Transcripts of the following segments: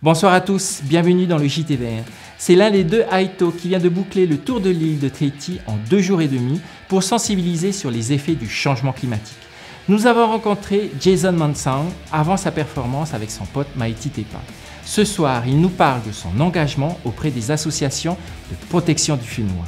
Bonsoir à tous, bienvenue dans le JT Vert. C'est l'un des deux Haïto qui vient de boucler le tour de l'île de Tahiti en 2 jours et demi pour sensibiliser sur les effets du changement climatique. Nous avons rencontré Jason Mansang avant sa performance avec son pote Maïti Tepa. Ce soir, il nous parle de son engagement auprès des associations de protection du Funois.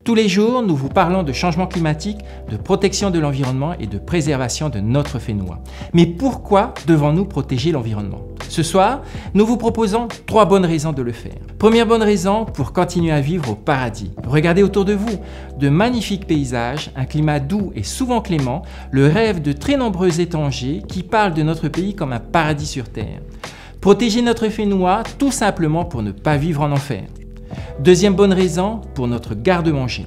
Tous les jours, nous vous parlons de changement climatique, de protection de l'environnement et de préservation de notre Funois. Mais pourquoi devons-nous protéger l'environnement? Ce soir, nous vous proposons 3 bonnes raisons de le faire. Première bonne raison, pour continuer à vivre au paradis. Regardez autour de vous, de magnifiques paysages, un climat doux et souvent clément, le rêve de très nombreux étrangers qui parlent de notre pays comme un paradis sur terre. Protéger notre Funois tout simplement pour ne pas vivre en enfer. Deuxième bonne raison, pour notre garde-manger.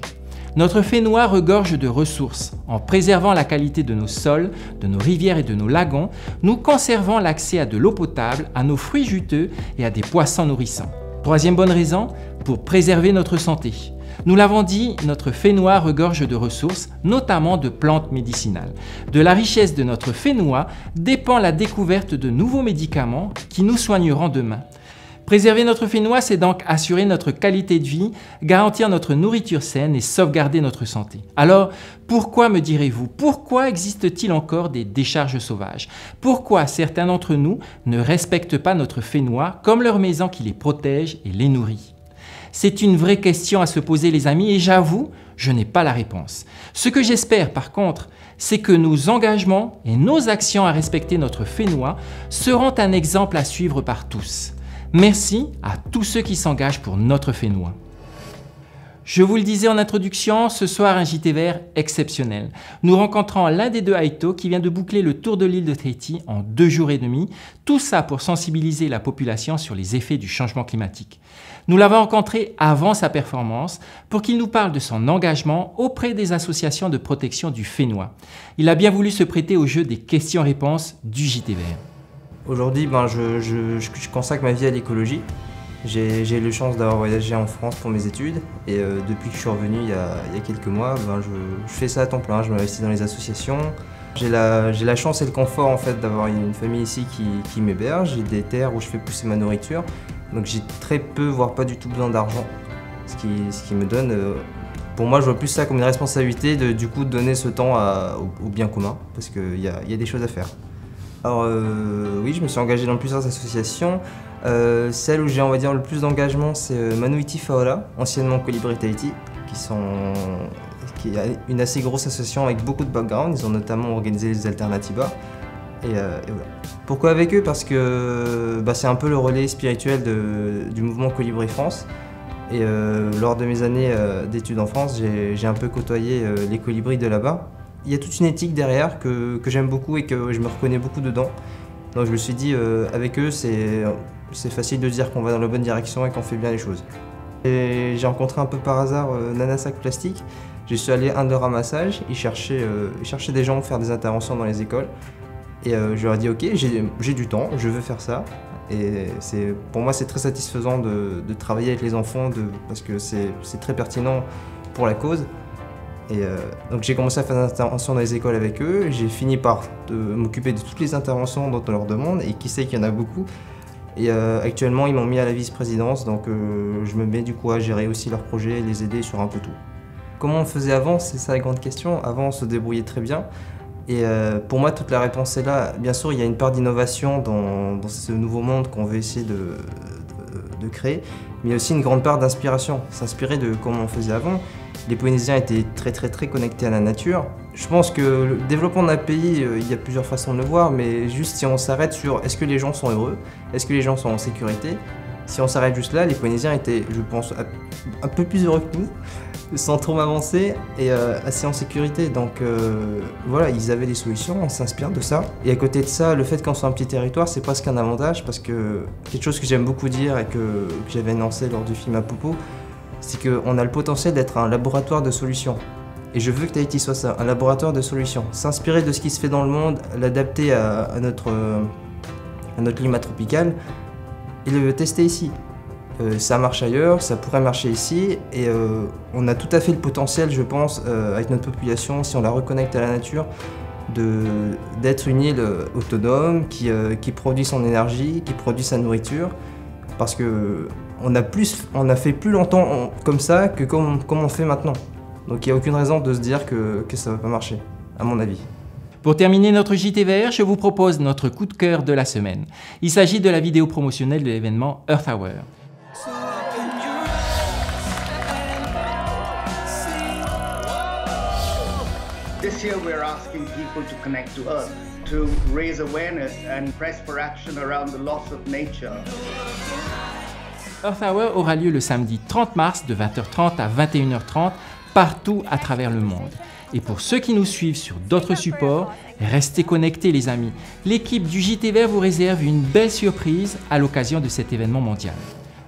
Notre Funois regorge de ressources. En préservant la qualité de nos sols, de nos rivières et de nos lagons, nous conservons l'accès à de l'eau potable, à nos fruits juteux et à des poissons nourrissants. Troisième bonne raison, pour préserver notre santé. Nous l'avons dit, notre Funois regorge de ressources, notamment de plantes médicinales. De la richesse de notre Funois dépend la découverte de nouveaux médicaments qui nous soigneront demain. Préserver notre Funois, c'est donc assurer notre qualité de vie, garantir notre nourriture saine et sauvegarder notre santé. Alors, pourquoi me direz-vous, pourquoi existe-t-il encore des décharges sauvages? Pourquoi certains d'entre nous ne respectent pas notre Funois comme leur maison qui les protège et les nourrit? C'est une vraie question à se poser les amis et j'avoue, je n'ai pas la réponse. Ce que j'espère par contre, c'est que nos engagements et nos actions à respecter notre Funois seront un exemple à suivre par tous. Merci à tous ceux qui s'engagent pour notre Funois. Je vous le disais en introduction, ce soir un JT Vert exceptionnel. Nous rencontrons l'un des deux Haïto qui vient de boucler le tour de l'île de Tahiti en 2 jours et demi, tout ça pour sensibiliser la population sur les effets du changement climatique. Nous l'avons rencontré avant sa performance pour qu'il nous parle de son engagement auprès des associations de protection du Funois. Il a bien voulu se prêter au jeu des questions-réponses du JT Vert. Aujourd'hui, je consacre ma vie à l'écologie. J'ai eu la chance d'avoir voyagé en France pour mes études et depuis que je suis revenu il y a quelques mois, je fais ça à temps plein, je m'investis dans les associations. J'ai la chance et le confort en fait, d'avoir une famille ici qui m'héberge, j'ai des terres où je fais pousser ma nourriture, donc j'ai très peu, voire pas du tout besoin d'argent, ce qui me donne, pour moi je vois plus ça comme une responsabilité de donner ce temps au bien commun, parce qu'il y a des choses à faire. Alors oui, je me suis engagé dans plusieurs associations. Celle où j'ai le plus d'engagement, c'est Manuiti Faola, anciennement Colibri Tahiti, qui est une assez grosse association avec beaucoup de background. Ils ont notamment organisé les Alternativa. Et voilà. Pourquoi avec eux? Parce que c'est un peu le relais spirituel du mouvement Colibri France. Et lors de mes années d'études en France, j'ai un peu côtoyé les colibris de là-bas. Il y a toute une éthique derrière que j'aime beaucoup et que je me reconnais beaucoup dedans. Donc je me suis dit, avec eux, c'est facile de dire qu'on va dans la bonne direction et qu'on fait bien les choses. J'ai rencontré un peu par hasard Nana Sac Plastique. Je suis allé à un de leurs ramassages, ils cherchaient des gens pour faire des interventions dans les écoles. Et je leur ai dit, ok, j'ai du temps, je veux faire ça. Et pour moi, c'est très satisfaisant de travailler avec les enfants parce que c'est très pertinent pour la cause. Et donc j'ai commencé à faire des interventions dans les écoles avec eux, j'ai fini par m'occuper de toutes les interventions dont on leur demande, et qui sait qu'il y en a beaucoup. Et actuellement ils m'ont mis à la vice-présidence, donc je me mets du coup à gérer aussi leurs projets et les aider sur un peu tout. Comment on faisait avant? C'est ça la grande question. Avant on se débrouillait très bien. Et pour moi toute la réponse est là. Bien sûr il y a une part d'innovation dans ce nouveau monde qu'on veut essayer de créer, mais il y a aussi une grande part d'inspiration, s'inspirer de comment on faisait avant. Les Polynésiens étaient très connectés à la nature. Je pense que le développement d'un pays, il y a plusieurs façons de le voir, mais juste si on s'arrête sur est-ce que les gens sont heureux, est-ce que les gens sont en sécurité, si on s'arrête juste là, les Polynésiens étaient, je pense, un peu plus heureux que nous, sans trop m'avancer et assez en sécurité. Donc voilà, ils avaient des solutions, on s'inspire de ça. Et à côté de ça, le fait qu'on soit un petit territoire, c'est presque un avantage parce que quelque chose que j'aime beaucoup dire et que j'avais énoncé lors du film Apopo, c'est qu'on a le potentiel d'être un laboratoire de solutions. Et je veux que Tahiti soit ça, un laboratoire de solutions. S'inspirer de ce qui se fait dans le monde, l'adapter à notre climat tropical, et le tester ici. Ça marche ailleurs, ça pourrait marcher ici, et on a tout à fait le potentiel, je pense, avec notre population, si on la reconnecte à la nature, d'être une île autonome, qui produit son énergie, qui produit sa nourriture, parce que on a fait plus longtemps comme ça que comme on fait maintenant. Donc il n'y a aucune raison de se dire que ça ne va pas marcher, à mon avis. Pour terminer notre JT Vert, je vous propose notre coup de cœur de la semaine. Il s'agit de la vidéo promotionnelle de l'événement Earth Hour. This year we're asking people to connect to Earth, to raise awareness and press for action around the loss of nature. Earth Hour aura lieu le samedi 30 mars de 20h30 à 21h30 partout à travers le monde. Et pour ceux qui nous suivent sur d'autres supports, restez connectés les amis. L'équipe du JT Vert vous réserve une belle surprise à l'occasion de cet événement mondial.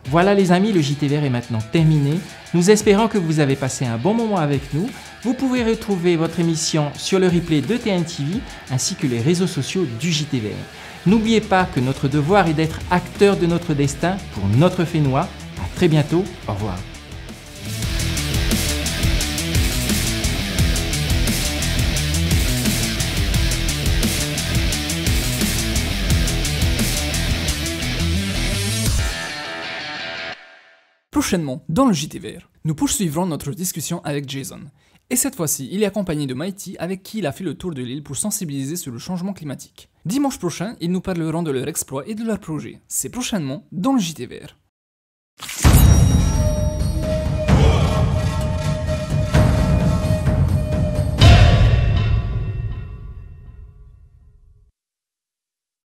Voilà les amis, le JT Vert est maintenant terminé. Nous espérons que vous avez passé un bon moment avec nous. Vous pouvez retrouver votre émission sur le replay de TNTV ainsi que les réseaux sociaux du JT Vert. N'oubliez pas que notre devoir est d'être acteur de notre destin pour notre Fénois. À très bientôt, au revoir. Prochainement, dans le JT Vert, nous poursuivrons notre discussion avec Jason. Et cette fois-ci, il est accompagné de Mighty avec qui il a fait le tour de l'île pour sensibiliser sur le changement climatique. Dimanche prochain, ils nous parleront de leur exploit et de leur projet. C'est prochainement dans le JT Vert.